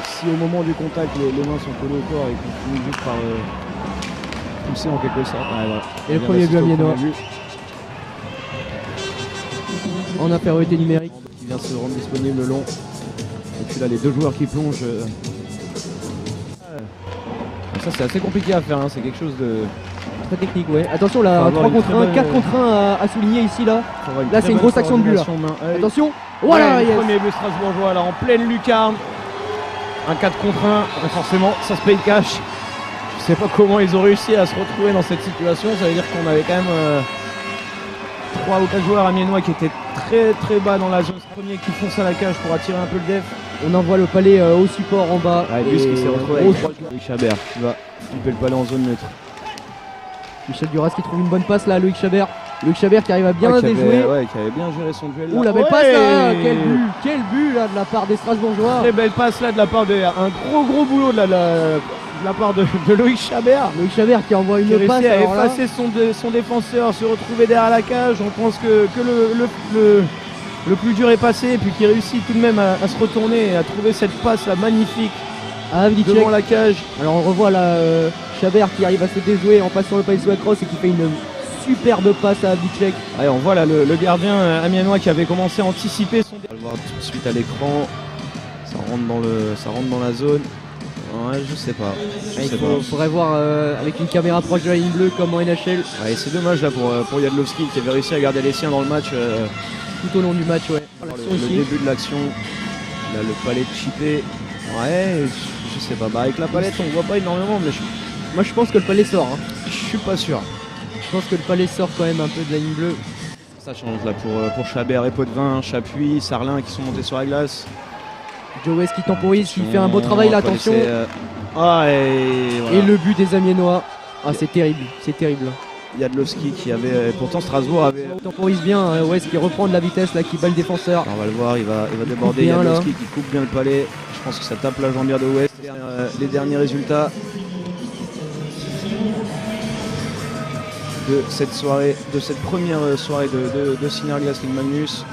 si au moment du contact les mains sont collées au corps et qu'on finit juste par pousser en quelque sorte. Ouais, voilà. Et le premier but amiénois. En infériorité numérique. Qui vient se rendre disponible le long. Et puis là les deux joueurs qui plongent. Ça c'est assez compliqué à faire, hein. C'est quelque chose de très technique, ouais. Attention là, 3 contre 1, 4 contre 1 à souligner ici là. Là c'est une grosse action de but là. Attention, voilà, le premier but strasbourgeois là en pleine lucarne. Un 4 contre 1, forcément ça se paye cash. Je sais pas comment ils ont réussi à se retrouver dans cette situation. Ça veut dire qu'on avait quand même 3 ou 4 joueurs amiénois qui étaient très bas dans la zone. Premier qui fonce à la cage pour attirer un peu le def. On envoie le palais au support en bas. Ah, et qui s'est retrouvé avec Loïc Chabert qui va flipper le palais en zone neutre. Michel Duras qui trouve une bonne passe là à Loïc Chabert. Loïc Chabert qui arrive à bien déjouer. Qui avait bien géré son duel là. Ouh, la belle passe là. Quel but là de la part des Strasbourgeois. Très belle passe là de la part de un gros boulot de la part de Loïc Chabert. Loïc Chabert qui envoie une passe à effacer son défenseur, se retrouver derrière la cage. On pense que le plus dur est passé et puis qui réussit tout de même à se retourner et à trouver cette passe là magnifique devant la cage. Alors on revoit là Chabert qui arrive à se déjouer en passant le palais sous la crosse et qui fait une superbe passe à Havlicek. Ouais, on voit là le gardien amiénois qui avait commencé à anticiper son... On va le voir tout de suite à l'écran. Ça rentre dans la zone. Ouais, je sais pas. Il faudrait voir avec une caméra proche de la ligne bleue comme en NHL. Ouais, c'est dommage là pour Jadlowski qui avait réussi à garder les siens dans le match. Tout au long du match, ouais. Le début de l'action. Là, le palais chippé. Ouais, je sais pas. Bah, avec la palette, on voit pas énormément, mais moi je pense que le palais sort. Hein. Je suis pas sûr. Je pense que le palais sort quand même un peu de la ligne bleue. Ça change là pour Chabert et Potvin, Chapuis, Sarlin qui sont montés sur la glace. Joe West qui temporise, qui fait un beau travail là, attention. Voilà. Et le but des amiénois. Ah, c'est terrible, c'est terrible. Jadlowski qui avait, pourtant Strasbourg avait... Il temporise bien, West qui reprend de la vitesse là, qui bat le défenseur. Alors, on va le voir, il va déborder Jadlowski qui coupe bien le palais. Je pense que ça tape la jambière de West. Les derniers résultats de cette soirée, de cette première soirée de Senior Glass League Magnus.